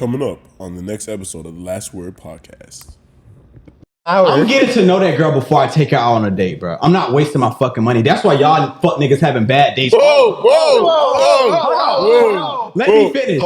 Coming up on the next episode of the Last Word Podcast. I'm getting to know that girl before I take her out on a date, bro. I'm not wasting my fucking money. That's why y'all fuck niggas having bad dates. Whoa. Let me finish.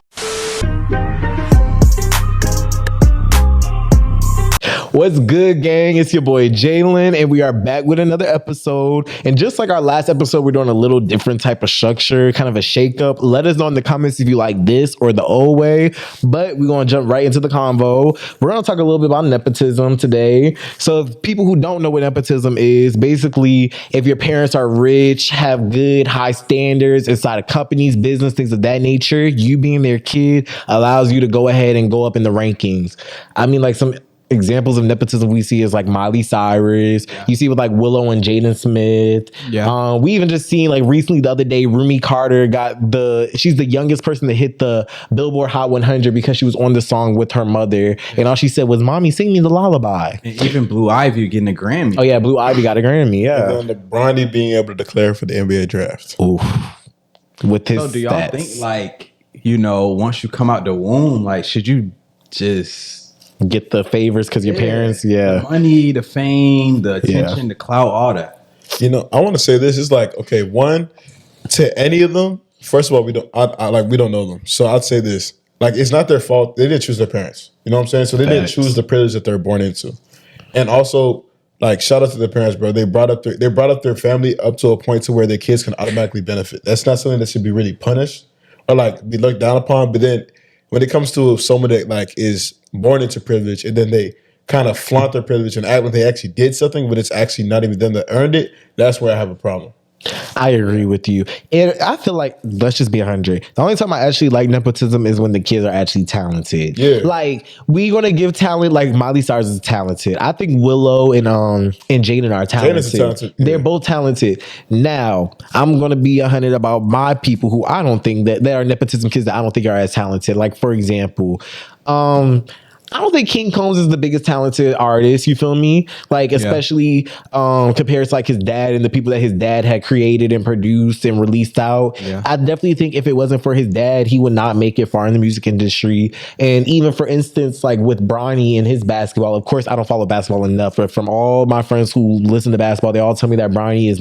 What's good, gang? It's your boy Jalen, and we are back with another episode. And just like our last episode, we're doing a little different type of structure, kind of a shake-up. Let us know in the comments if you like this or the old way. But we're going to jump right into the convo. We're going to talk a little bit about nepotism today. So if people who don't know what nepotism is, basically, if your parents are rich, have good, high standards inside of companies, business, things of that nature, you being their kid allows you to go ahead and go up in the rankings. I mean, like some examples of nepotism we see is like Miley Cyrus. Yeah. You see with like Willow and Jaden Smith. Yeah. We even just seen like recently the other day, Rumi Carter she's the youngest person to hit the Billboard Hot 100 because she was on the song with her mother. Yeah. And all she said was, "Mommy, sing me the lullaby." And even Blue Ivy getting a Grammy. Oh yeah, Blue Ivy got a Grammy. Yeah. And then Bronny being able to declare for the NBA draft. Oof. With his So do y'all think like, once you come out the womb, like should you just get the favors because your parents, the money, the fame, the attention, the clout, all that? I want to say this is like, okay, one, to any of them, first of all, we don't know them. So I'd say this, like, it's not their fault. They didn't choose their parents. You know what I'm saying? So they didn't choose the privilege that they're born into. And also, like, shout out to their parents, bro. They brought up their family up to a point to where their kids can automatically benefit. That's not something that should be really punished or like be looked down upon. But then when it comes to someone that like is born into privilege and then they kind of flaunt their privilege and act like they actually did something, but it's actually not even them that earned it, that's where I have a problem. I agree with you. And I feel like, let's just be 100. The only time I actually like nepotism is when the kids are actually talented. Yeah. Like, we're going to give talent, like Miley Cyrus is talented. I think Willow and Jaden are talented. They're both talented. Now, I'm going to be 100 about my people who I don't think that there are nepotism kids that I don't think are as talented. Like, for example, I don't think King Combs is the biggest talented artist, you feel me? Like, especially compared to like his dad and the people that his dad had created and produced and released out. Yeah. I definitely think if it wasn't for his dad, he would not make it far in the music industry. And even for instance, like with Bronny and his basketball, of course, I don't follow basketball enough, but from all my friends who listen to basketball, they all tell me that Bronny his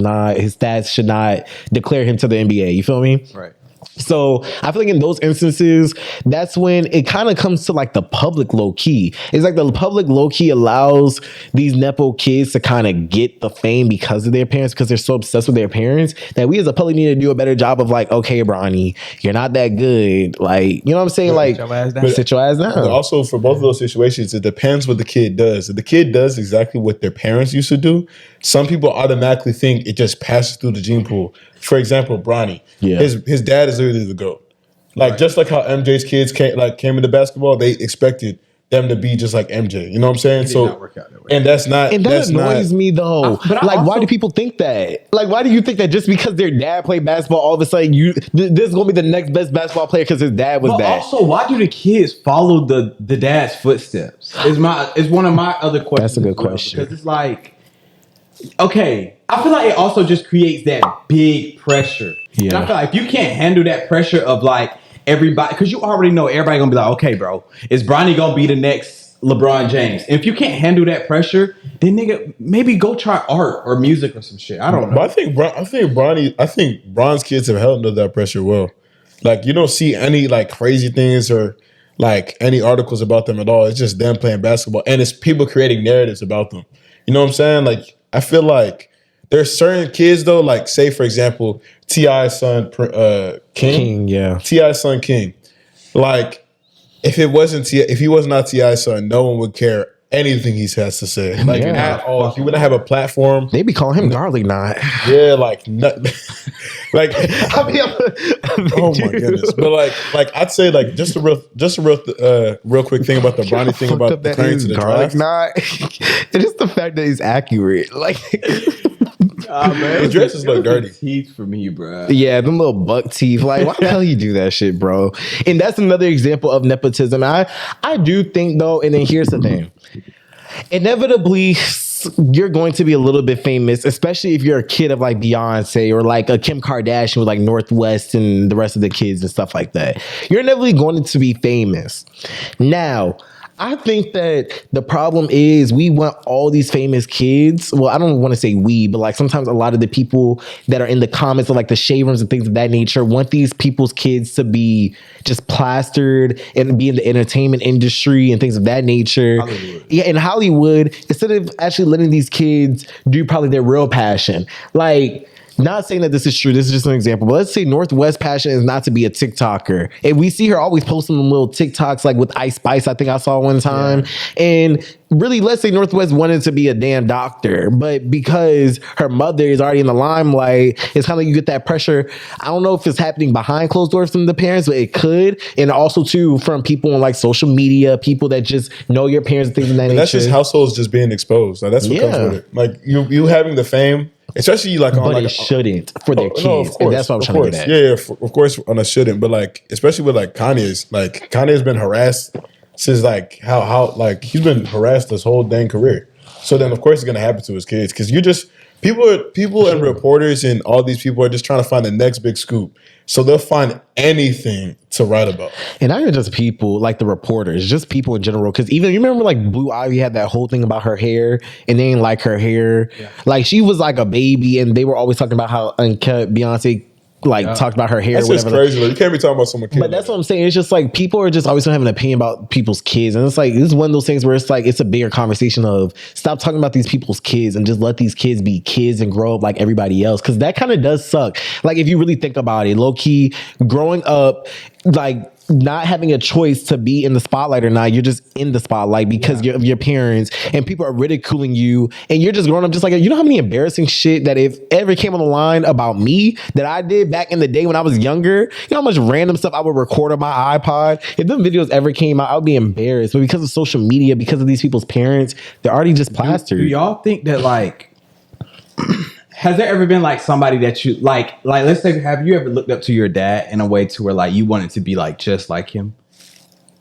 stats should not declare him to the NBA. You feel me? Right. So I feel like in those instances, that's when it kind of comes to like the public low key. It's like the public low key allows these Nepo kids to kind of get the fame because of their parents, because they're so obsessed with their parents that we as a public need to do a better job of like, okay, Bronny, you're not that good. Like, you know what I'm saying? Like, sit your ass down. But also for both of those situations, it depends what the kid does. If the kid does exactly what their parents used to do, some people automatically think it just passes through the gene pool. For example, Bronny, his dad is literally the GOAT. Like just like how MJ's kids came into basketball, they expected them to be just like MJ. You know what I'm saying? So not work out that way. And that's not. And that annoys me though. Why do people think that? Like, why do you think that just because their dad played basketball, all of a sudden this is gonna be the next best basketball player because his dad was that? Also, why do the kids follow the dad's footsteps? Is one of my other questions. That's a good question because it's like. Okay, I feel like it also just creates that big pressure. Yeah. And I feel like if you can't handle that pressure of like everybody, because you already know everybody gonna be like, okay, bro, is Bronny gonna be the next LeBron James? And if you can't handle that pressure, then nigga, maybe go try art or music or some shit. I don't know. But I think Bron's kids have held under that pressure well. Like you don't see any like crazy things or like any articles about them at all. It's just them playing basketball, and it's people creating narratives about them. You know what I'm saying? Like. I feel like there's certain kids though, like say for example, T.I.'s son King, T.I.'s son King. Like if he was not T.I.'s son, no one would care anything he has to say. Like at all. He wouldn't have a platform. They be calling him Garlic Knot. Yeah, like like oh my goodness. But like I'd say like just a real quick thing about the Bronny thing about declaring to the Garlic draft. Knot. It's just the fact that he's accurate. Like man, his dresses look dirty. Teeth for me, bro. Yeah, them little buck teeth. Like, why the hell you do that shit, bro? And that's another example of nepotism. I do think though, and then here's the thing. Inevitably, yes, you're going to be a little bit famous, especially if you're a kid of like Beyonce or like a Kim Kardashian with like Northwest and the rest of the kids and stuff like that. You're inevitably going to be famous. Now, I think that the problem is we want all these famous kids. Well, I don't want to say we, but like sometimes a lot of the people that are in the comments of like the shade rooms and things of that nature want these people's kids to be just plastered and be in the entertainment industry and things of that nature. Hollywood. Yeah, in Hollywood, instead of actually letting these kids do probably their real passion. Like, not saying that this is true. This is just an example. But let's say Northwest passion is not to be a TikToker. And we see her always posting them little TikToks like with Ice Spice, I think I saw one time. Yeah. And really, let's say Northwest wanted to be a damn doctor. But because her mother is already in the limelight, it's kind of like you get that pressure. I don't know if it's happening behind closed doors from the parents, but it could. And also, too, from people on like social media, people that just know your parents and things of that nature. That's just households just being exposed. Like, that's what comes with it. Like you having the fame. Especially like on but like it shouldn't for their kids. No, of course, and that's what I'm trying to get at. Yeah, of course on a shouldn't. But like especially with like Kanye's been harassed since like how like he's been harassed his whole dang career. So then of course it's gonna happen to his kids because you just people and reporters and all these people are just trying to find the next big scoop. So they'll find anything to write about. And not even just people, like the reporters, just people in general. Because even, you remember like Blue Ivy had that whole thing about her hair and they didn't like her hair. Yeah. Like she was like a baby and they were always talking about how uncut Beyonce talked about her hair. That's just crazy. Like, you can't be talking about someone. But that's what I'm saying. It's just like people are just always gonna have an opinion about people's kids, and it's like this is one of those things where it's like it's a bigger conversation of stop talking about these people's kids and just let these kids be kids and grow up like everybody else. Because that kind of does suck. Like if you really think about it, low key growing up, like not having a choice to be in the spotlight or not, you're just in the spotlight because of your parents, and people are ridiculing you, and you're just growing up just like, you know how many embarrassing shit that if ever came on the line about me that I did back in the day when I was younger, you know how much random stuff I would record on my iPod? If them videos ever came out, I would be embarrassed. But because of social media, because of these people's parents, they're already just plastered. Do y'all think that like has there ever been like somebody that you like let's say, have you ever looked up to your dad in a way to where like you wanted to be like just like him?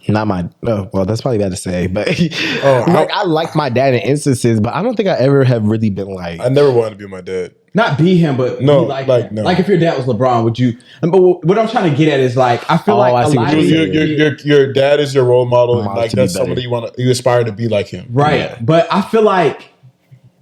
Not my, well, that's probably bad to say, but I like my dad in instances, but I don't think I ever have really been like. I never wanted to be my dad. Not be him, but no, be like him. No. Like if your dad was LeBron, would you? But what I'm trying to get at is like I feel like a lot of your dad is your role model, and like that's somebody you aspire to be like him, right? Yeah. But I feel like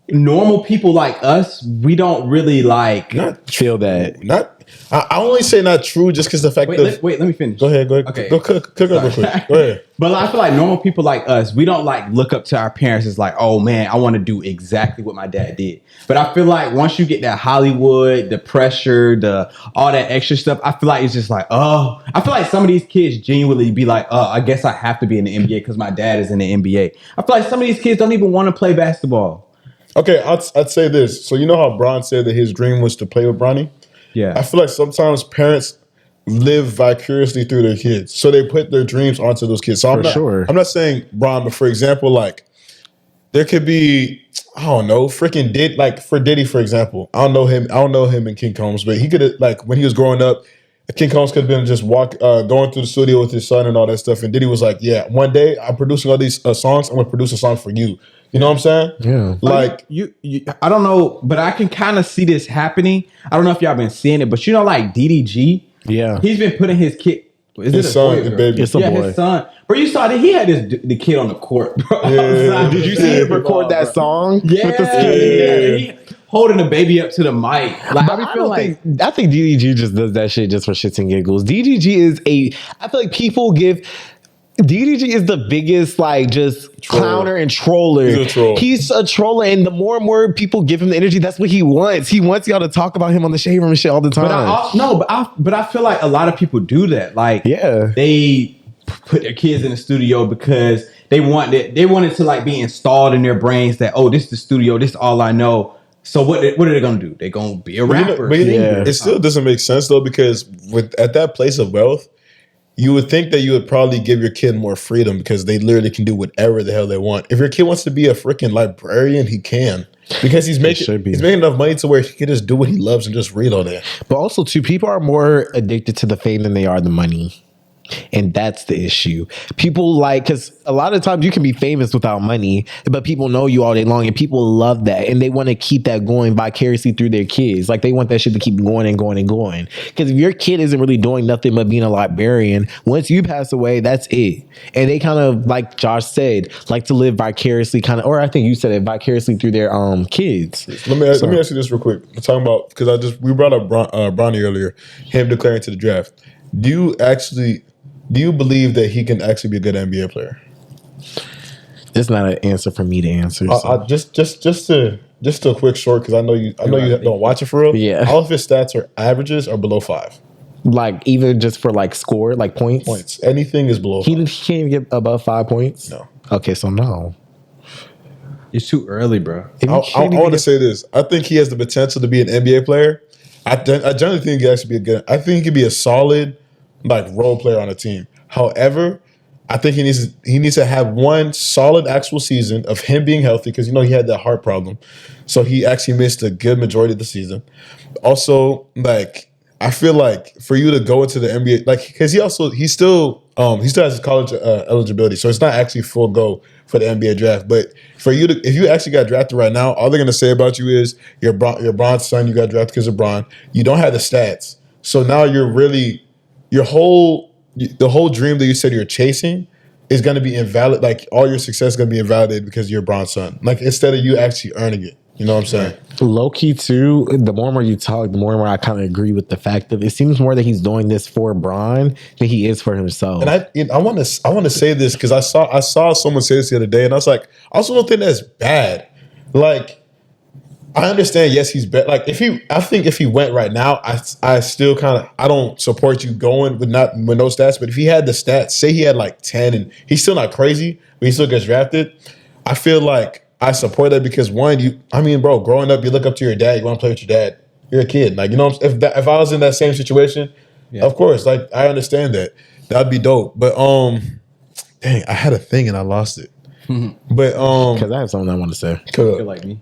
normal people like us, we don't really like not feel that. Not. I only say not true just because the fact that. Wait, let me finish. Go ahead. Okay. Go cook up real quick. Go ahead. But I feel like normal people like us, we don't like look up to our parents as like, oh man, I want to do exactly what my dad did. But I feel like once you get that Hollywood, the pressure, all that extra stuff, I feel like it's just like, oh, I feel like some of these kids genuinely be like, oh, I guess I have to be in the NBA because my dad is in the NBA. I feel like some of these kids don't even want to play basketball. Okay, I'd say this. So you know how Bron said that his dream was to play with Bronny? Yeah. I feel like sometimes parents live vicariously through their kids. So they put their dreams onto those kids. So I'm not saying Bron, but for example, like there could be, I don't know, freaking Diddy, like for Diddy, for example. I don't know him and King Combs, but he could have, like when he was growing up, King Combs could have been just going through the studio with his son and all that stuff. And Diddy was like, yeah, one day I'm producing all these songs. I'm going to produce a song for you. You know what I'm saying? Yeah. Like you I don't know, but I can kind of see this happening. I don't know if y'all been seeing it, but you know, like DDG. Yeah. He's been putting his kid. Is his son, the baby. It's a boy. His son. Bro, you saw that he had the kid on the court, bro. Yeah. Did you see him record that song? Yeah. With the skin? Yeah. Holding the baby up to the mic. Like, I think DDG just does that shit just for shits and giggles. I feel like people give. DDG is the biggest, like, just clowner and troller. He's a troller, and the more and more people give him the energy, that's what he wants. He wants y'all to talk about him on the Shade Room and shit all the time. But I feel like a lot of people do that. Like, they put their kids in the studio because they wanted to like be installed in their brains that, oh, this is the studio, this is all I know. So what are they gonna do? They're gonna be a rapper. It still doesn't make sense though, because at that place of wealth, you would think that you would probably give your kid more freedom because they literally can do whatever the hell they want. If your kid wants to be a freaking librarian, he can. Because he's making enough money to where he can just do what he loves and just read all that. But also, too, people are more addicted to the fame than they are the money. And that's the issue. People like, because a lot of times you can be famous without money, but people know you all day long and people love that. And they want to keep that going vicariously through their kids. Like they want that shit to keep going and going and going. Because if your kid isn't really doing nothing but being a librarian, once you pass away, that's it. And they kind of, like Josh said, like to live vicariously kind of, or I think you said it, vicariously through their kids. Let me ask you this real quick. We're talking about, because we brought up Bronny earlier, him declaring to the draft. Do you believe that he can actually be a good NBA player? It's not an answer for me to answer. So. Just a quick short, because I know you don't watch it for real. Yeah. All of his stats are averages or below 5. Like even just for like score, like points. Points. Anything is below. He can't even get above 5 points. No. Okay, so no. It's too early, bro. I want to say this. I think he has the potential to be an NBA player. I generally think he actually be a good. I think he could be a solid, like, role player on a team. However, I think he needs to have one solid actual season of him being healthy, because he had that heart problem, so he actually missed a good majority of the season. Also, like, I feel like for you to go into the NBA, like, because he still has his college eligibility, so it's not actually full go for the NBA draft. But for you if you actually got drafted right now, all they're gonna say about you is you're Bron's son. You got drafted because of Bron. You don't have the stats, so now the whole dream that you said you're chasing is going to be invalid. Like, all your success is going to be invalidated because you're Bron's son. Like, instead of you actually earning it. You know what I'm saying? Low key too, the more and more you talk, the more and more I kind of agree with the fact that it seems more that he's doing this for Bron than he is for himself. And I want to say this because I saw someone say this the other day, and I was like, I also don't think that's bad. Like, I understand, yes, he's bad. Like, I think if he went right now, I still I don't support you going with no stats. But if he had the stats, say he had like 10, and he's still not crazy, but he still gets drafted, I feel like I support that because bro, growing up, you look up to your dad, you want to play with your dad. You're a kid, like, if I was in that same situation, of course, like, I understand that. That'd be dope. But dang, I had a thing and I lost it. Mm-hmm. But because I have something I want to say. Feel like me.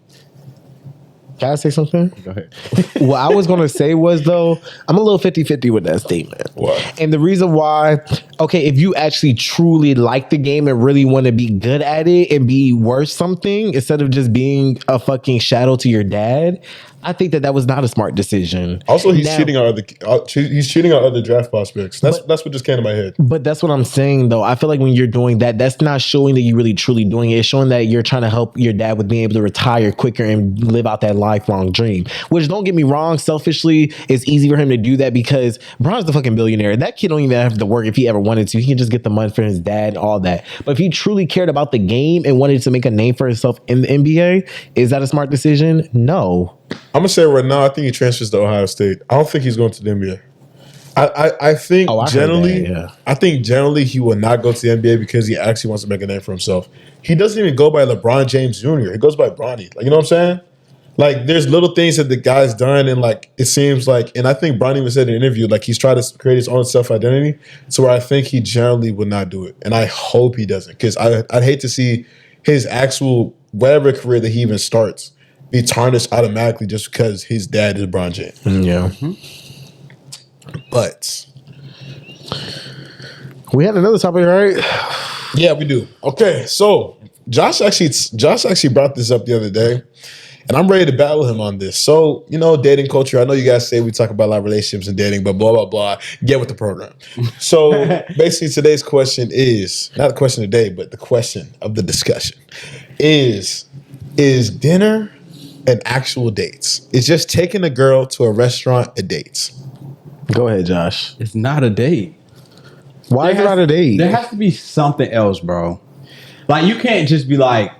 Can I say something? Go ahead. What I was going to say was, though, I'm a little 50-50 with that statement. What? And the reason why, okay, if you actually truly like the game and really want to be good at it and be worth something instead of just being a fucking shadow to your dad, I think that was not a smart decision. Also, he's cheating on other draft prospects. That's what just came to my head. But that's what I'm saying, though. I feel like when you're doing that, that's not showing that you're really truly doing it. It's showing that you're trying to help your dad with being able to retire quicker and live out that lifelong dream. Which, don't get me wrong, selfishly, it's easy for him to do that because Bron's the fucking billionaire. That kid don't even have to work if he ever wanted to. He can just get the money for his dad and all that. But if he truly cared about the game and wanted to make a name for himself in the NBA, is that a smart decision? No. I'm gonna say right now, I think he transfers to Ohio State. I don't think he's going to the NBA. I think generally he will not go to the NBA because he actually wants to make a name for himself. He doesn't even go by LeBron James Jr. He goes by Bronny. Like, you know what I'm saying? Like, there's little things that the guy's done, and like, it seems like, and I think Bronny even said in an interview, like, he's tried to create his own self-identity. So where I think he generally would not do it, and I hope he doesn't, because I'd hate to see his actual whatever career that he even starts be tarnished automatically just because his dad is LeBron James. Yeah. But we had another topic, right? Yeah, we do. Okay, so Josh actually brought this up the other day, and I'm ready to battle him on this. So, dating culture. I know you guys say we talk about a lot of relationships and dating, but blah, blah, blah. Get with the program. So basically today's question is, not the question of the day, but the question of the discussion is dinner and actual dates? Is just taking a girl to a restaurant a date? Go ahead, Josh. It's not a date. Why is it not a date? There has to be something else, bro. Like, you can't just be like,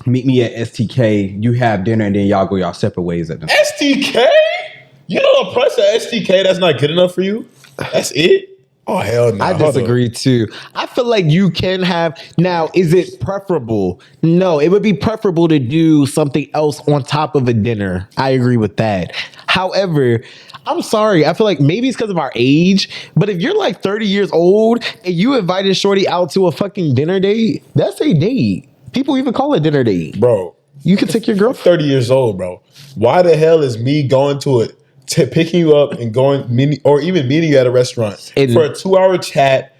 meet me at STK, you have dinner, and then y'all go y'all separate ways at them. STK? You know the price of STK that's not good enough for you? That's it? Oh, hell no. I disagree too. I feel like you can have. Now, is it preferable? No, it would be preferable to do something else on top of a dinner. I agree with that. However, I'm sorry. I feel like maybe it's because of our age, but if you're like 30 years old and you invited shorty out to a fucking dinner date, that's a date. People even call it dinner date. Bro. You can take your girlfriend. 30 years old, bro. Why the hell is me going to picking you up and or even meeting you at a restaurant for a 2-hour chat,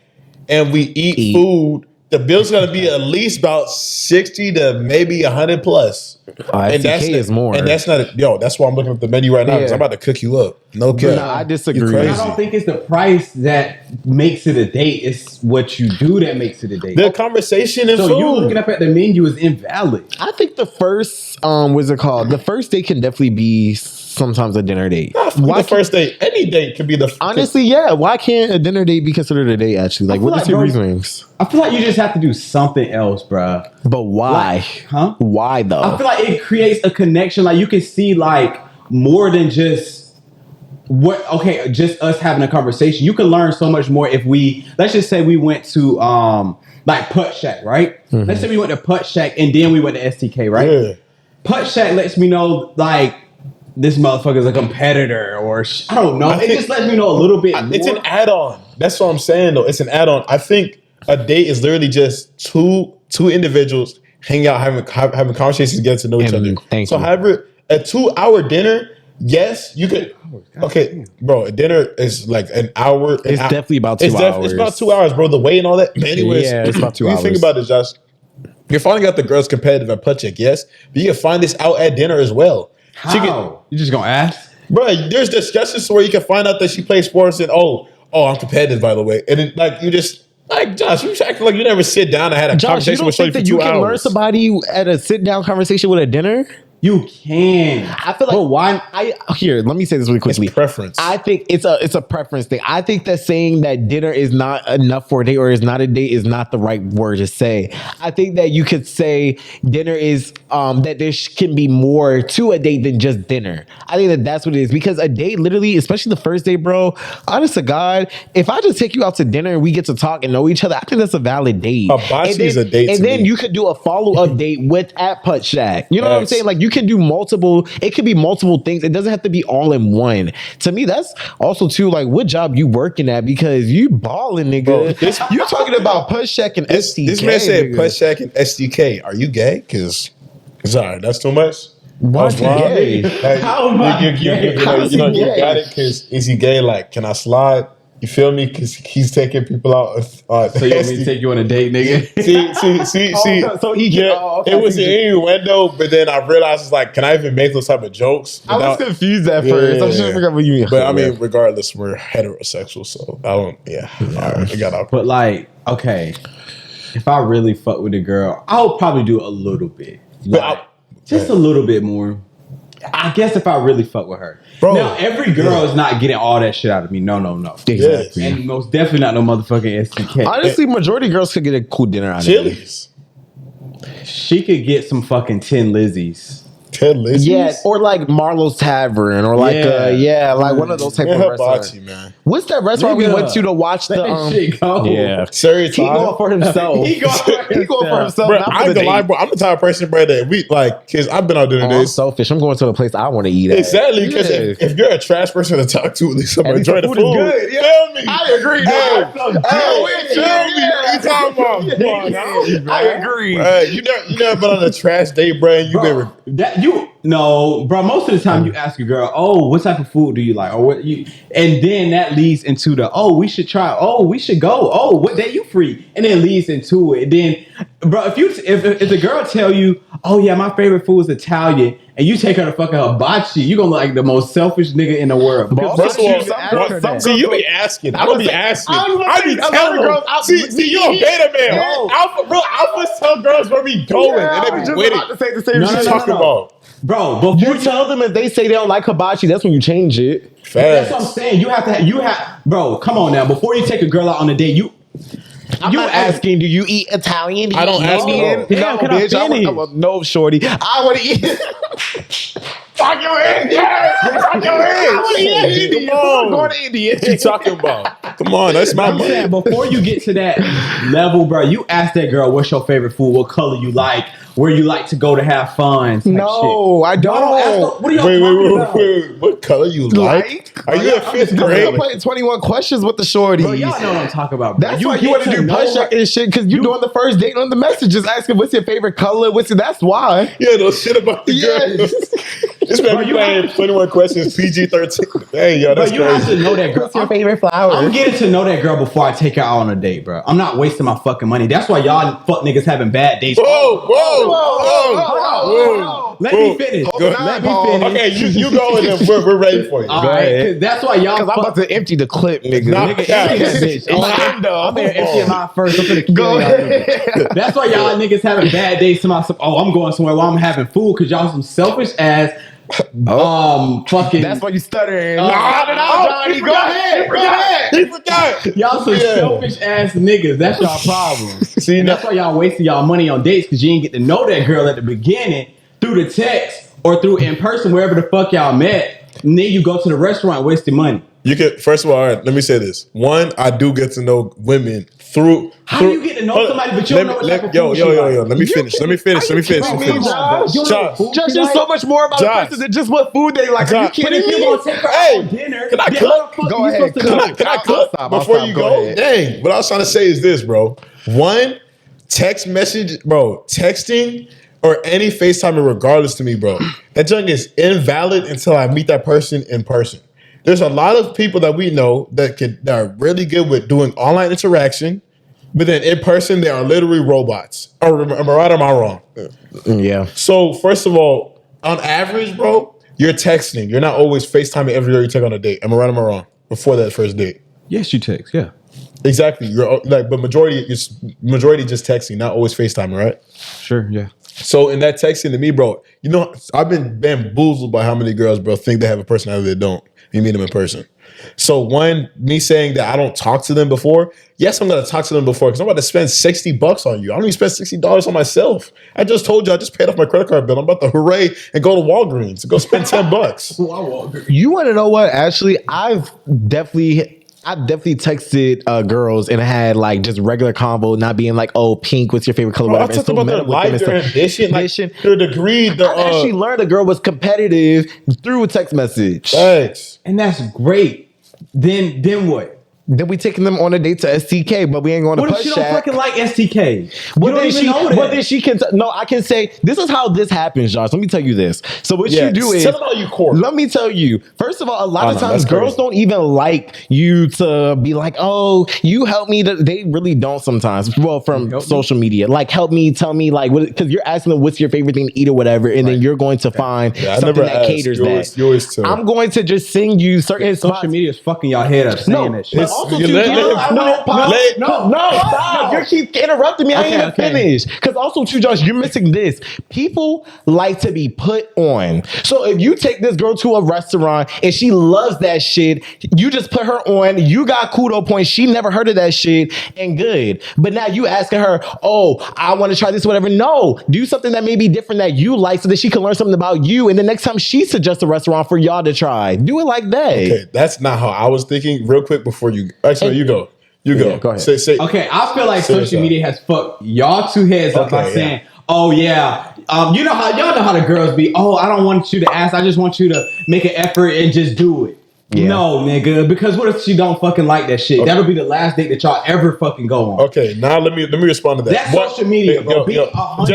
and we eat food, the bill's gonna be at least about 60 to maybe 100 plus. And that's more. And that's not that's why I'm looking at the menu right now, because I'm about to cook you up. No cap. No, I disagree. I don't think it's the price that makes it a date. It's what you do that makes it a date. The conversation and food. So you looking up at the menu is invalid. I think the first what's it called? The first date can definitely be sometimes a dinner date. Why the first date? Any date could be the honestly, yeah. Why can't a dinner date be considered a date? Actually, like, what is your reasonings? I feel like you just have to do something else, bro. But why? Why though? I feel like it creates a connection. Like you can see like more than just just us having a conversation. You can learn so much more if let's just say we went to like Putt Shack, right? Mm-hmm. Let's say we went to Putt Shack and then we went to STK, right? Yeah. Putt Shack lets me know like this motherfucker's a competitor, or I don't know. It just lets me know a little bit more. It's an add-on. That's what I'm saying, though. It's an add-on. I think a date is literally just two individuals hanging out, having conversations, getting to know each other. So, however, a 2-hour dinner, yes, you could. Okay, bro, a dinner is like an hour. It's definitely about 2 hours. It's about 2 hours, bro. The way and all that. Anyways, it's about 2 hours. You think about it, Josh. You're finding out the girl's competitive at Putt Shack, yes, but you can find this out at dinner as well. How? You just gonna ask? Bro, there's discussions where you can find out that she plays sports and I'm competitive, by the way. And then, like, you just like, Josh, you acting like you never sit down and had a conversation with somebody for 2 hours. You can learn somebody at a sit down conversation with a dinner? You can. I feel like here, let me say this really quickly. It's preference. I think it's a preference thing. I think that saying that dinner is not enough for a date or is not a date is not the right word to say. I think that you could say dinner is that there can be more to a date than just dinner. I think that that's what it is, because a date, literally, especially the first date, bro, honest to God, if I just take you out to dinner and we get to talk and know each other, I think that's a valid date. Hibachi is a date. And then you could do a follow-up date at Putt Shack. You know what I'm saying? Like, you can do it could be multiple things. It doesn't have to be all in one. To me, that's also too like what job you working at, because you balling, nigga. Bro, you talking about Putt Shack and SDK. This man said Putt Shack and SDK. Are you gay? Because sorry, that's too much. Why is he gay? Like, how am I gay? You got it. Because is he gay? Like, can I slide? You feel me? Because he's taking people out. So you want me to take you on a date, nigga? See. So he it was an innuendo, but then I realized it's like, can I even make those type of jokes? I was confused at first. I'm trying to figure out what you mean. But I mean, regardless, we're heterosexual, so I don't. Yeah. All right, I got out. But like, okay, if I really fuck with a girl, I'll probably do a little bit, just a little bit more. I guess if I really fuck with her. Bro, now, every girl is not getting all that shit out of me. No. Exactly. And most definitely not no motherfucking STK. Honestly, majority of girls could get a cool dinner out of Chili's. She could get some fucking 10 Lizzies. 10 Lizzies? Yeah, or like Marlowe's Tavern, or like like one of those type of restaurants. Man. What's that restaurant we went to watch the shit go? Yeah, he going for himself. he going for himself. Bro, I'm the lie, bro. I'm the type of person, bro, that we like, because I've been out dinner days. I'm selfish. I'm going to a place I want to eat at. Exactly, because if you're a trash person to talk to, at least somebody enjoy the food. Good. You feel me? I agree. I agree. You never been on a trash date, bro, and No, bro. Most of the time, you ask a girl, "Oh, what type of food do you like?" Or what you, and then that leads into the, "Oh, we should try. Oh, we should go. Oh, what day you free?" And then leads into it. And then, bro, if the girl tell you, "Oh yeah, my favorite food is Italian," and you take her to fucking hibachi, you gonna look like the most selfish nigga in the world. First of all, see, you be asking. I don't be asking. I be telling girls. See, you a beta man. Alphas tell girls where we going, and they be waiting. No, talking about. Bro, before you tell them if they say they don't like hibachi, that's when you change it. That's what I'm saying. You have, bro, come on now. Before you take a girl out on a date, I'm not asking, do you eat Italian? I don't ask Indian? No, bitch. No, shorty. I want to eat. Fuck your Indian. Fuck your Indian. Come on. Going to India. What you talking about? Come on, that's my money. Saying, before you get to that level, bro, you ask that girl, what's your favorite food? What color you like? Where you like to go to have fun? No, I don't. What are y'all talking about? What color you like? Are you in 5th grade? I'm playing 21 questions with the shorties. Bro, y'all know what I'm talking about. Bro. That's why you want to do Putt Shack and shit, because you doing the first date on the messages asking what's your favorite color. That's why. Yeah, no shit about the girl. This man be playing 21 questions, PG-13. Hey, yo, that's crazy. crazy. Have to know that girl. What's your favorite flower? I'm getting to know that girl before I take her out on a date, bro. I'm not wasting my fucking money. That's why y'all fuck niggas having bad dates. Whoa. Let me finish. Let me finish. Okay, you go and then we're ready for you. All right, that's why y'all. Because I'm about to empty the clip, nigga. Empty that bitch. I'm gonna empty mine first. I'm gonna go ahead. That's why y'all niggas having bad days. To myself, I'm going somewhere while I'm having food because y'all some selfish ass. Fucking. That's why you stuttering. Johnny. Go ahead. He forgot. Y'all some selfish ass niggas. That's y'all problem. See, that's why y'all wasting y'all money on dates because you didn't get to know that girl at the beginning through the text or through in person, wherever the fuck y'all met. And then you go to the restaurant wasting money. You can, first of all, all right, let me say this. One, I do get to know women through. How do you get to know somebody, but you don't know what type of food Yo. Let me finish. Let me finish. Josh, there's so much more about a person than just what food they like. Are you kidding me? You gonna take her out on dinner? Can I cook? Go ahead. Can I cook before you go? Dang. What I was trying to say is this, bro. One, text message, bro. Texting or any FaceTime, regardless to me, bro. That junk is invalid until I meet that person in person. There's a lot of people that we know that are really good with doing online interaction, but then in person they are literally robots. Am I right or am I wrong? Yeah. So first of all, on average, bro, you're texting. You're not always FaceTiming every girl you take on a date. Am I right or am I wrong? Before that first date. Yes, you text. Yeah. Exactly. You're like, but majority just texting, not always FaceTiming, right? Sure. Yeah. So in that texting to me, bro, you know, I've been bamboozled by how many girls, bro, think they have a personality they don't. You meet them in person. So one, me saying that I don't talk to them before, yes, I'm going to talk to them before because I'm about to spend $60 on you. I don't even spend $60 on myself. I just told you I just paid off my credit card bill. I'm about to hooray and go to Walgreens and go spend $10. You want to know what? Actually, I've definitely texted girls and had like just regular convo, not being like, "Oh, pink, what's your favorite color?" Bro, I talked about their life, their ambition, like their degree. I actually learned a girl was competitive through a text message. Thanks. And that's great. Then what? Then we taking them on a date to STK, but we ain't going to push. What if she don't fucking like STK? Well, then she can. No, I can say this is how this happens, Josh. Let me tell you this. So what you do is tell them how you court. Let me tell you. First of all, a lot of times girls don't even like you to be like, "Oh, you help me." They really don't sometimes. Well, from social media, like help me, tell me, like, because you're asking them what's your favorite thing to eat or whatever, and then you're going to find something that caters that. Yours too. I'm going to just send you certain spots. Social media is fucking y'all head up saying that shit. Also, you keep interrupting me. I ain't even finished. Because also, too, Josh, you're missing this. People like to be put on. So if you take this girl to a restaurant and she loves that shit, you just put her on. You got kudo points. She never heard of that shit, and good. But now you asking her, "Oh, I want to try this, whatever." No, do something that may be different that you like, so that she can learn something about you. And the next time she suggests a restaurant for y'all to try, do it like that. Okay, that's not how I was thinking. Real quick before you. Actually, you go. Yeah, go ahead. Say, okay, I feel like social media has fucked y'all two heads up by saying, "Oh yeah, you know how y'all know how the girls be. Oh, I don't want you to ask. I just want you to make an effort and just do it." Yeah. No, nigga, because what if she don't fucking like that shit? Okay. That'll be the last date that y'all ever fucking go on. Okay, now let me respond to that. That's social media, bro. Jay, I was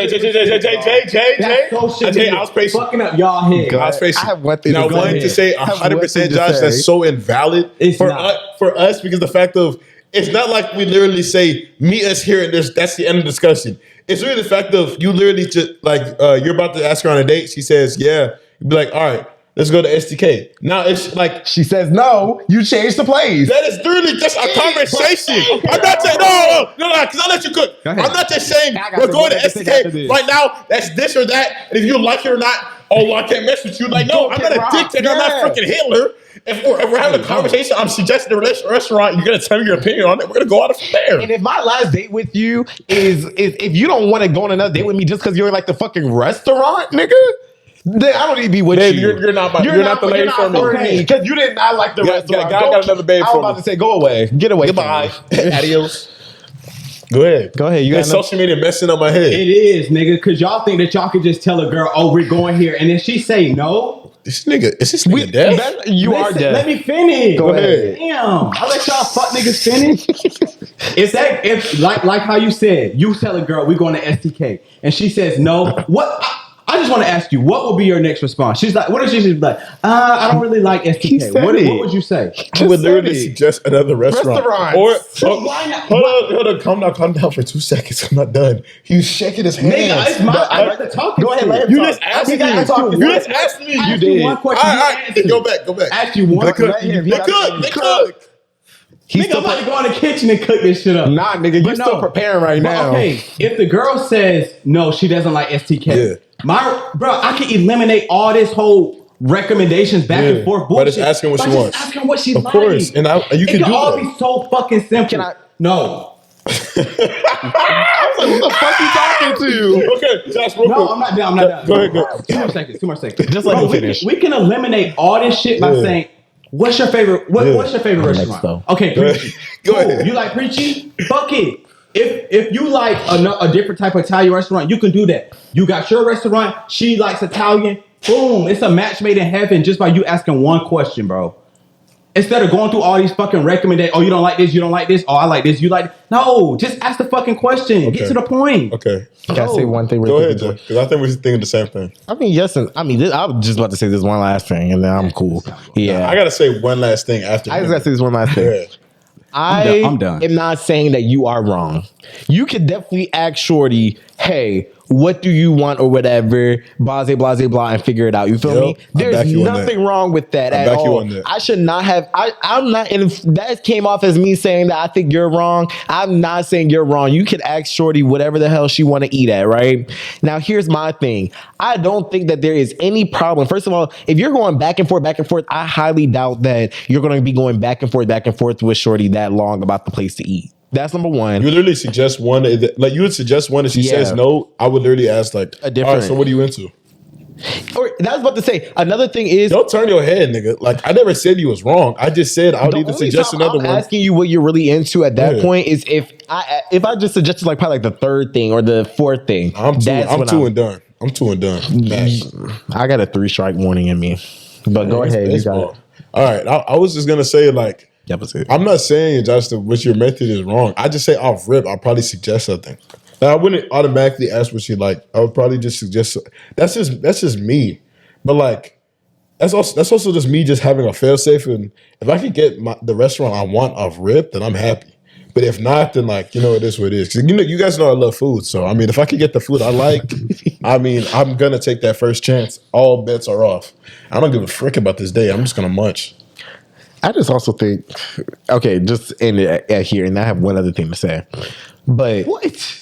patient. Fucking up y'all head. I was patient. I have one thing. Now, one to say 100%, Josh, that's so invalid for us because the fact of it's not like we literally say meet us here and that's the end of the discussion. It's really the fact of you literally just like you're about to ask her on a date. She says yeah. You'd be like, all right. Let's go to STK. Now it's like she says no. You change the place. That is literally just a conversation. Okay. I'm not saying no, because I'll let you cook. I'm not just saying we're going to STK right now. That's this or that. And if you like it or not, I can't mess with you. Like no, I'm not a dictator. I'm not freaking Hitler. If we're having a conversation, I'm suggesting a restaurant. You're gonna tell me your opinion on it. We're gonna go out from there. And if my last date with you is if you don't want to go on another date with me just because you're in like the fucking restaurant, nigga. Then I don't need to be with you. You're not the lady for me. Because you did not like the restaurant. God got another babe for me. I was about to say, go away. Get away. Goodbye. Adios. Go ahead. You got social media messing up my head. It is, nigga, because y'all think that y'all could just tell a girl, "Oh, we're going here," and then she say no. Is this nigga deaf? You are deaf. Let me finish. Go ahead. Damn. I'll let y'all fuck niggas finish. If like how you said, you tell a girl we going to STK and she says no. What? I just want to ask you, what will be your next response? She's like, what if she's like, I don't really like STK. What would you say? I would literally suggest another restaurant. Or why not? Hold on, calm down for 2 seconds. I'm not done. He's shaking his hands. Nigga, it's my. I got to talk. Go ahead, let him you talk. just asked me. You just asked me. You did. One question. All right, go back. Ask you one. They cook. Nigga, I'm about to go in the kitchen and cook this shit up. Nah, nigga, you're still preparing right now. Okay, if the girl says no, she doesn't like STK. I can eliminate all this whole recommendations back and forth bullshit. But it's asking what she wants. Asking what she likes. Of course, and you can do all that. Be so fucking simple. No. I was like, what the fuck you talking to? Okay, Josh, no, I'm not done. Go ahead. 2 more seconds. Just let me finish. We can eliminate all this shit by saying, what's your favorite? What's your favorite restaurant? Okay, preachy. Go ahead. You like preachy? Fuck it. If you like a different type of Italian restaurant, you can do that. You got your restaurant. She likes Italian. Boom! It's a match made in heaven just by you asking one question, bro. Instead of going through all these fucking recommendations. Oh, you don't like this. You don't like this. Oh, I like this. You like this. No, just ask the fucking question. Okay. Get to the point. Okay. Can I say one thing? Go ahead, because I think we're thinking the same thing. I mean, yes, and I mean, I was just about to say this one last thing, and then I'm cool. Yeah, I gotta say one last thing after. I just gotta say this one last thing. I'm done. I'm not saying that you are wrong. You could definitely ask Shorty, hey, what do you want or whatever, blah, and figure it out. You feel me? There's nothing wrong with that at all. I should not have, I'm not, and if that came off as me saying that I think you're wrong, I'm not saying you're wrong. You could ask Shorty whatever the hell she want to eat at, right? Now, here's my thing. I don't think that there is any problem. First of all, if you're going back and forth, I highly doubt that you're going to be going back and forth with Shorty that long about the place to eat. That's number one. You would literally suggest one, like you would suggest one, if she says no, I would literally ask like, a different. All right, so what are you into? Or that was about to say, another thing is, don't turn your head, nigga. Like I never said you was wrong. I just said I would either suggest another one. Asking you what you're really into at that point is if I just suggested like probably like the third thing or the fourth thing. I'm two and done. I got a 3-strike warning in me. But go ahead. You got it. All right. I was just gonna say like, I'm not saying, Josh, that what your method is wrong. I just say off rip, I'll probably suggest something. Now, I wouldn't automatically ask what she like. I would probably just suggest. That's just me. But like, that's also just me just having a fail safe. And if I could get the restaurant I want off rip, then I'm happy. But if not, then like, it is what it is. Because you guys know I love food. So I mean, if I could get the food I like, I mean, I'm gonna take that first chance. All bets are off. I don't give a frick about this day. I'm just gonna munch. I just also think, okay, just end it here, and I have one other thing to say. But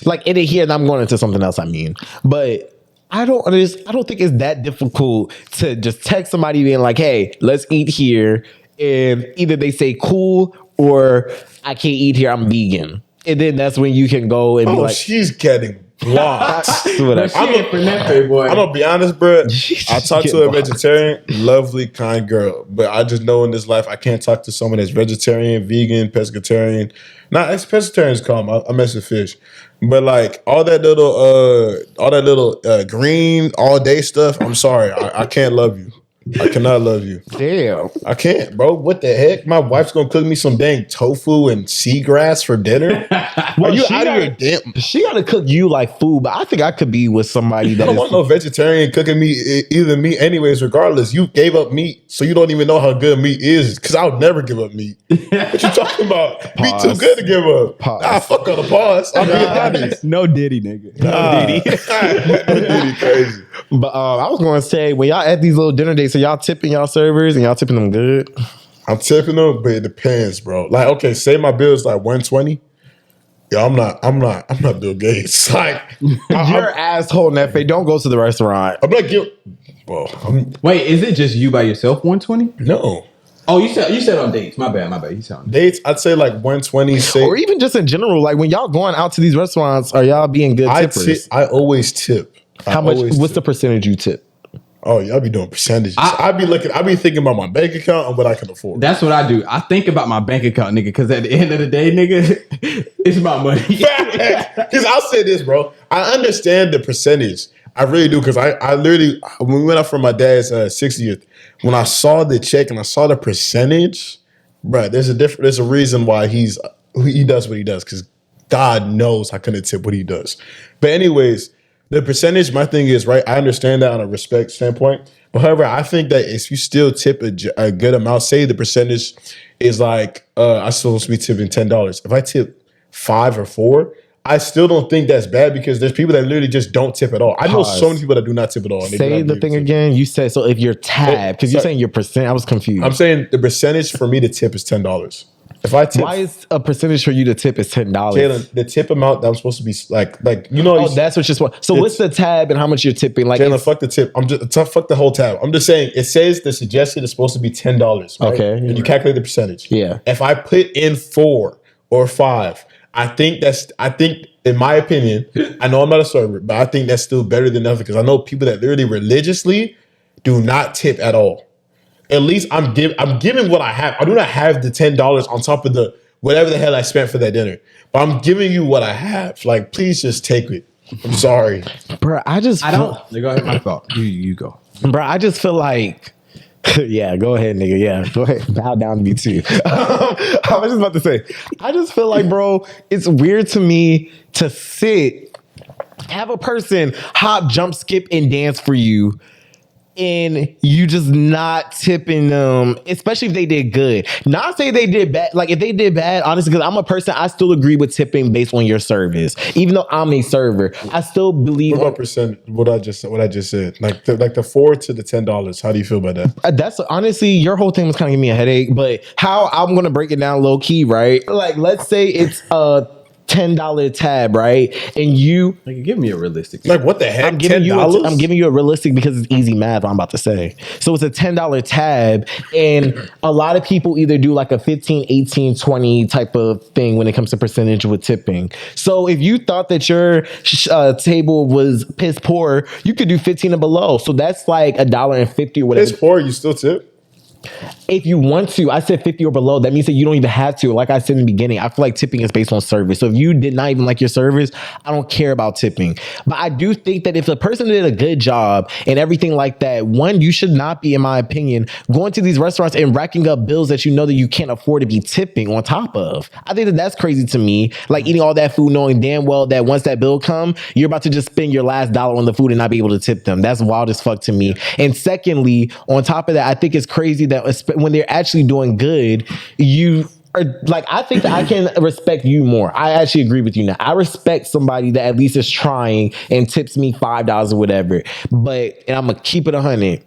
like end it here, and I'm going into something else. I mean, but I don't think it's that difficult to just text somebody being like, "Hey, let's eat here," and either they say cool or I can't eat here. I'm vegan, and then that's when you can go and be like, she's getting blocked. I'm gonna be honest, bro. I talked to a vegetarian, lovely, kind girl, but I just know in this life I can't talk to someone that's vegetarian, vegan, pescatarian. Not pescatarian is calm. I mess with fish, but like all that little green all day stuff. I'm sorry, I can't love you. I cannot love you. Damn. I can't, bro. What the heck? My wife's gonna cook me some dang tofu and seagrass for dinner. Are you out of your damn? She gotta cook you like food, but I think I could be with somebody that I don't want no vegetarian cooking me either meat anyways, regardless. You gave up meat, so you don't even know how good meat is, because I would never give up meat. What you talking about? Meat too good to give up. Nah, fuck on the pause. I'm being honest. No Diddy, nigga. No Diddy crazy. But I was gonna say, when y'all at these little dinner dates, so y'all tipping y'all servers and y'all tipping them good? I'm tipping them, but it depends, bro. Like, okay, say my bill is like 120. Yeah, I'm not Bill Gates. Like, you're asshole, Nefe. Don't go to the restaurant. I'm not guilty. Wait, is it just you by yourself? 120? No. Oh, you said on dates. My bad. You said on dates. I'd say like 120. Or even just in general, like when y'all going out to these restaurants, are y'all being good tippers? I always tip. How much? What's the percentage you tip? Oh, y'all be doing percentages. I be thinking about my bank account and what I can afford. That's what I do. I think about my bank account, nigga, because at the end of the day, nigga, it's my money. Because I'll say this, bro. I understand the percentage. I really do, because I literally, when we went out for my dad's 60th, when I saw the check and I saw the percentage, bro, there's a reason why he does what he does, because God knows I couldn't tip what he does. But anyways, the percentage, my thing is, right, I understand that on a respect standpoint. But however, I think that if you still tip a good amount, say the percentage is like, I'm supposed to be tipping $10. If I tip 5 or 4, I still don't think that's bad because there's people that literally just don't tip at all. I know so many people that do not tip at all. Say the thing again. You said, so if you're tabbed, because you're saying your percent, I was confused. I'm saying the percentage for me to tip is $10. If I tip, why is a percentage for you to tip is $10? Jalen, the tip amount that I'm supposed to be like Oh, that's what you're supposed. So what's the tab and how much you're tipping? Like, Jalen, fuck the tip. Fuck the whole tab. I'm just saying it says the suggested is supposed to be $10. Right? Okay, and you calculate the percentage. Yeah. If I put in 4 or 5, I think in my opinion, I know I'm not a server, but I think that's still better than nothing because I know people that literally religiously do not tip at all. At least I'm giving what I have. I do not have the $10 on top of the whatever the hell I spent for that dinner. But I'm giving you what I have. Like, please just take it. I'm sorry. Bro, I don't. Go ahead, my fault. You go. Bro, I just feel like yeah, go ahead, nigga. Yeah, go ahead. Bow down to me too. I was just about to say, I just feel like, bro, it's weird to me to have a person hop, jump, skip, and dance for you, and you just not tipping them, especially if they did good. Not say they did bad. Like if they did bad, honestly, because I'm a person, I still agree with tipping based on your service. Even though I'm a server, I still believe. What about percent? What I just said, like the 4 to the $10. How do you feel about that? That's honestly, your whole thing was kind of giving me a headache. But how I'm gonna break it down low key, right? Like let's say it's $10 tab, right? And you give me a realistic. Like what the heck? I'm giving you a realistic because it's easy math. I'm about to say. So it's a $10 tab, and a lot of people either do like a 15, 18, 20 type of thing when it comes to percentage with tipping. So if you thought that your table was piss poor, you could do 15 and below. So that's like $1.50 or whatever. Piss poor, you still tip? If you want to, I said 50 or below. That means that you don't even have to. Like I said in the beginning, I feel like tipping is based on service. So if you did not even like your service, I don't care about tipping. But I do think that if a person did a good job and everything like that, one, you should not be, in my opinion, going to these restaurants and racking up bills that you know that you can't afford to be tipping on top of. I think that that's crazy to me. Like eating all that food knowing damn well that once that bill come, you're about to just spend your last dollar on the food and not be able to tip them. That's wild as fuck to me. And secondly, on top of that, I think it's crazy that when they're actually doing good, you are like, I think that I can respect you more. I actually agree with you now. I respect somebody that at least is trying and tips me $5 or whatever. But, and I'm gonna keep it 100.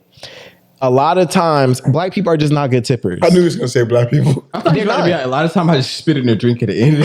A lot of times, black people are just not good tippers. I knew he was gonna say black people. I thought you were gonna be like, a lot of times I just spit in a drink at the end.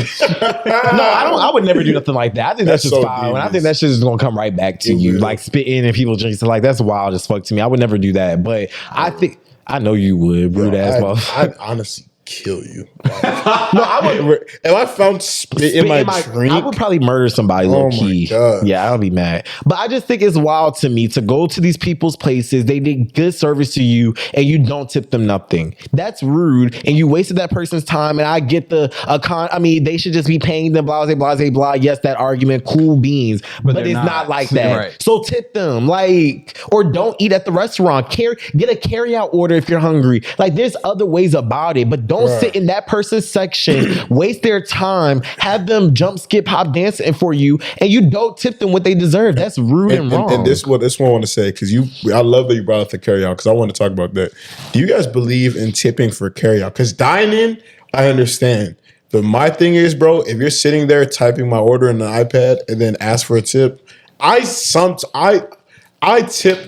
No, I would never do nothing like that. I think that's just so foul. And I think that's just gonna come right back to you. Like spitting in people's drinks. Like that's wild as fuck to me. I would never do that. But I think I know you would, rude ass motherfucker. I'd honestly kill you. No, I would. If I found spit in my drink, I would probably murder somebody low key. Yeah, I'll be mad. But I just think it's wild to me to go to these people's places. They did good service to you, and you don't tip them nothing. That's rude, and you wasted that person's time. And I get I mean, they should just be paying them. Blah blah blah blah. Yes, that argument, cool beans, but it's not like that. Right. So tip them, like, or don't eat at the restaurant. Get a carry out order if you're hungry. Like, there's other ways about it, but don't sit in that person's section, waste their time, have them jump, skip, hop, dancing for you, and you don't tip them what they deserve. That's rude and wrong. And this one I want to say, because I love that you brought up the carry out, because I want to talk about that. Do you guys believe in tipping for carry out? Because dining, I understand. But my thing is, bro, if you're sitting there typing my order in the iPad and then ask for a tip, I tip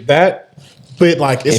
that. But like it's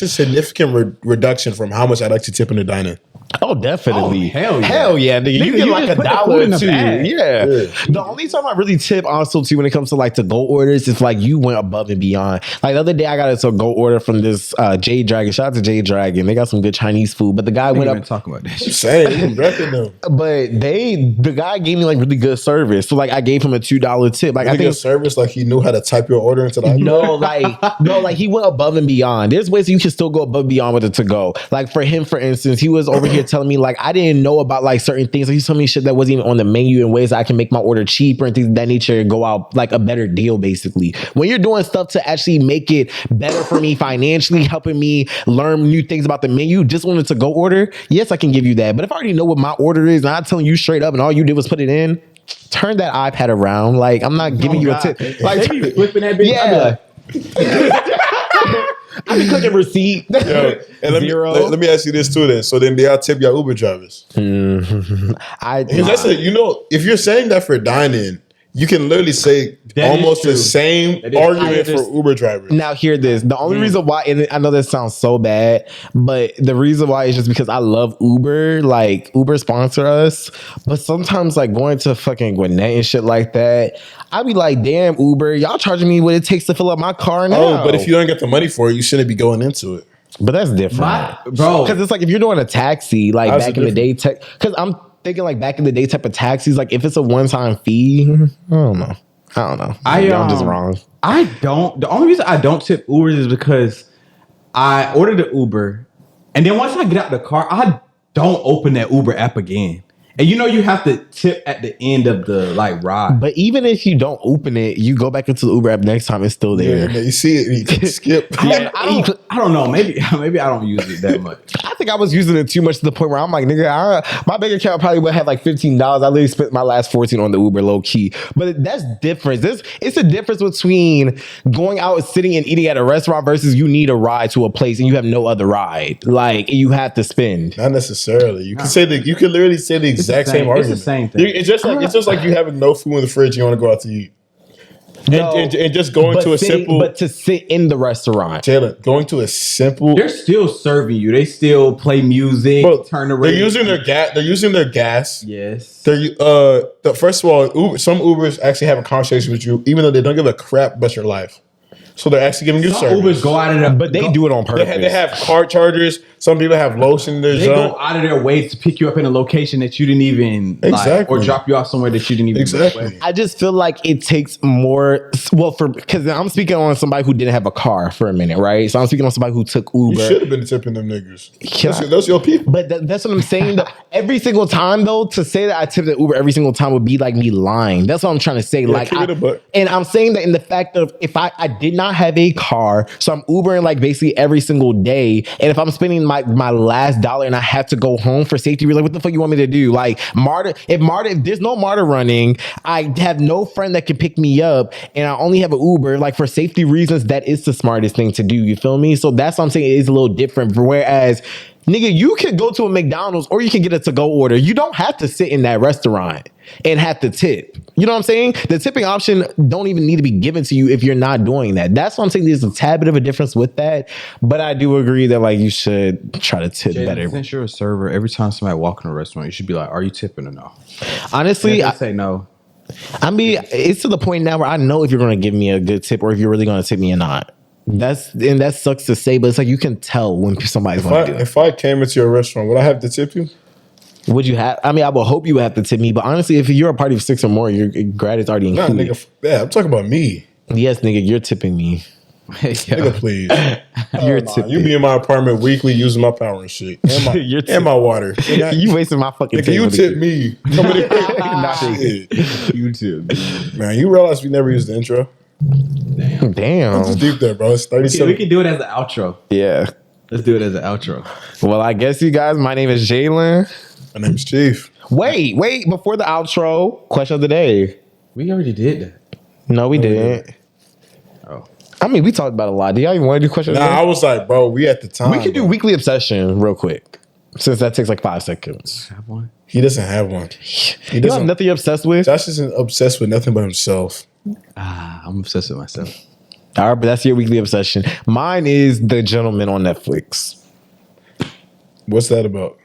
a significant reduction from how much I'd like to tip in the diner. Oh, definitely. Oh, hell yeah, nigga. You get like $1 or $2. Yeah. The only time I really tip also too when it comes to like to go orders is like you went above and beyond. Like the other day I got a go order from this Jade Dragon. Shout out to Jade Dragon. They got some good Chinese food, but the guy went up talking about that. Same, them. But the guy gave me like really good service. So like I gave him a $2 tip. Like really, I think service, like he knew how to type your order into the iPad. No, like he went above and beyond. There's ways you can still go above and beyond with it to go. Like for him, for instance, he was over here telling me like I didn't know about like certain things. Like he's telling me shit that wasn't even on the menu in ways that I can make my order cheaper and things of that nature and go out like a better deal basically. When you're doing stuff to actually make it better for me financially, helping me learn new things about the menu, just wanted to go order, yes, I can give you that. But if I already know what my order is and I'm telling you straight up and all you did was put it in, turn that iPad around. Like, I'm not giving you a tip. Like, they be flipping that bitch. Yeah. I be clicking receipt. Yo, and let me ask you this too then. So then they all tip your Uber drivers. That's if you're saying that for dining, you can literally say almost the same argument for Uber drivers. Now hear this. The only reason why, and I know this sounds so bad, but the reason why is just because I love Uber. Like, Uber sponsor us. But sometimes, like, going to fucking Gwinnett and shit like that, I be like, damn, Uber, y'all charging me what it takes to fill up my car now. Oh, but if you don't get the money for it, you shouldn't be going into it. But that's different. Bro. Because it's like if you're doing a taxi, like back in the day, because I'm thinking like back in the day type of taxis, like if it's a one-time fee, I don't know. I'm just wrong. The only reason I don't tip Ubers is because I ordered the Uber, and then once I get out the car, I don't open that Uber app again. And you have to tip at the end of the ride. But even if you don't open it, you go back into the Uber app next time, it's still there. Yeah, you see it and you can skip. I don't know. Maybe I don't use it that much. I think I was using it too much to the point where I'm like, nigga, my bank account probably would have like $15. I literally spent my last 14 on the Uber, low key. But that's different. It's a difference between going out and sitting and eating at a restaurant versus you need a ride to a place and you have no other ride. Like, you have to spend. Not necessarily. You can literally say the exact same argument. It's the same thing. It's just like you having no food in the fridge. You want to go out to eat. And just going to a simple... But to sit in the restaurant. Jalen, going to a simple... They're still serving you. They still play music, turn the radio. They're using their gas. Yes. First of all, some Ubers actually have a conversation with you, even though they don't give a crap about your life. So they're actually giving you service. Ubers go out of their... But they do it on purpose. They have car chargers. Some people have lotion in their zone. They go out of their way to pick you up in a location that you didn't even or drop you off somewhere that you didn't even I just feel like it takes more... Well, because I'm speaking on somebody who didn't have a car for a minute, right? So I'm speaking on somebody who took Uber. You should have been tipping them niggas. Those your people. But that's what I'm saying. Though. Every single time, though, to say that I tipped the Uber every single time would be like me lying. That's what I'm trying to say. And I'm saying that in the fact of if I did not have a car, so I'm Ubering like basically every single day, and if I'm spending my last dollar and I have to go home for safety reasons, like what the fuck you want me to do? Like if there's no MARTA running, I have no friend that can pick me up, and I only have an Uber, like for safety reasons, that is the smartest thing to do. You feel me? So that's what I'm saying. It is a little different. Whereas, nigga, you can go to a McDonald's or you can get a to-go order. You don't have to sit in that restaurant and have to tip. You know what I'm saying? The tipping option don't even need to be given to you if you're not doing that. That's what I'm saying. There's a tad bit of a difference with that. But I do agree that like you should try to tip better. Since you're a server, every time somebody walks in a restaurant, you should be like, are you tipping or no? Honestly, I say no. I mean, it's to the point now where I know if you're going to give me a good tip or if you're really going to tip me or not. That sucks to say, but it's like you can tell when somebody's going to do it. If I came into your restaurant, would I have to tip you? Would you have? I mean, I will hope you have to tip me, but honestly, if you're a party of 6 or more, your grad is already included. Nah, nigga, yeah, I'm talking about me. Yes, nigga, you're tipping me. Nigga, please. You're tipping. You be in my apartment weekly using my power and shit. And my water. You wasting my fucking nigga, you tip me. Come in You tip. Man, you realize we never used the intro? Damn. It's deep there, bro. It's 37. We can do it as an outro. Yeah. Let's do it as an outro. Well, I guess you guys, my name is Jalen. My name is Chief. Wait. Before the outro, question of the day. We already did that. No, we didn't. Oh. I mean, we talked about a lot. Do y'all even want to do question of the day? I was like, bro, we at the time. We could do weekly obsession real quick. Since that takes like 5 seconds. Have one? He doesn't have one. He doesn't have nothing you're obsessed with? Josh isn't obsessed with nothing but himself. I'm obsessed with myself. All right, but that's your weekly obsession. Mine is The Gentleman on Netflix. What's that about?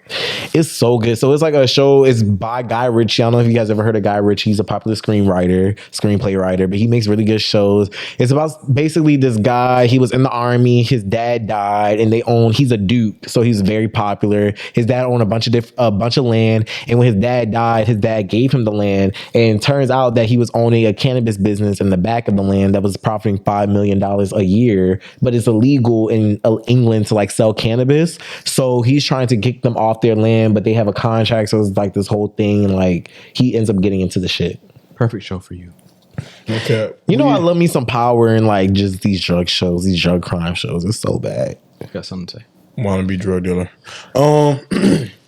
It's so good. So it's like a show. It's by Guy Ritchie. I don't know if you guys ever heard of Guy Ritchie. He's a popular screenplay writer, but he makes really good shows. It's about basically this guy. He was in the army. His dad died, and he's a duke, so he's very popular. His dad owned a bunch of land, and when his dad died, his dad gave him the land. And it turns out that he was owning a cannabis business in the back of the land that was profiting $5 million a year, but it's illegal in England to like sell cannabis. So he's trying to kick them off their land, but they have a contract, so it's like this whole thing, and like he ends up getting into the shit. Perfect show for you. Okay. I love me some power and like just these drug shows, these drug crime shows. It's so bad. Got something to say. Want to be drug dealer.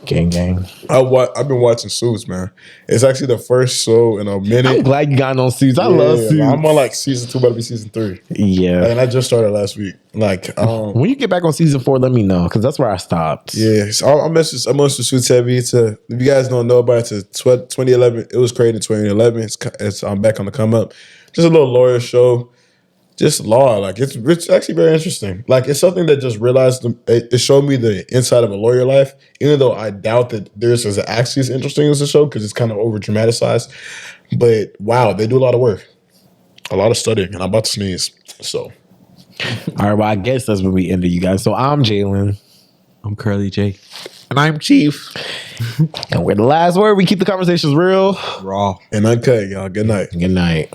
Gang. I've been watching Suits, man. It's actually the first show in a minute. I'm glad you got on Suits. I love Suits. I'm on like season 2, about to be season 3. Yeah. And I just started last week. Like, when you get back on season 4, let me know, because that's where I stopped. Yeah, so I'm with Suits heavy. If you guys don't know about it, it's 2011. It was created in 2011. It's back on the come up. Just a little lawyer show. Just law, like it's actually very interesting. Like it's something that just realized it showed me the inside of a lawyer life. Even though I doubt that theirs is actually as interesting as the show because it's kind of over dramatized. But wow, they do a lot of work, a lot of studying, and I'm about to sneeze. So, all right, well, I guess that's when we ended, you guys. So I'm Jalen. I'm Curly J. And I'm Chief. And we're the last word. We keep the conversations real, raw, and uncut, y'all. Good night. Good night.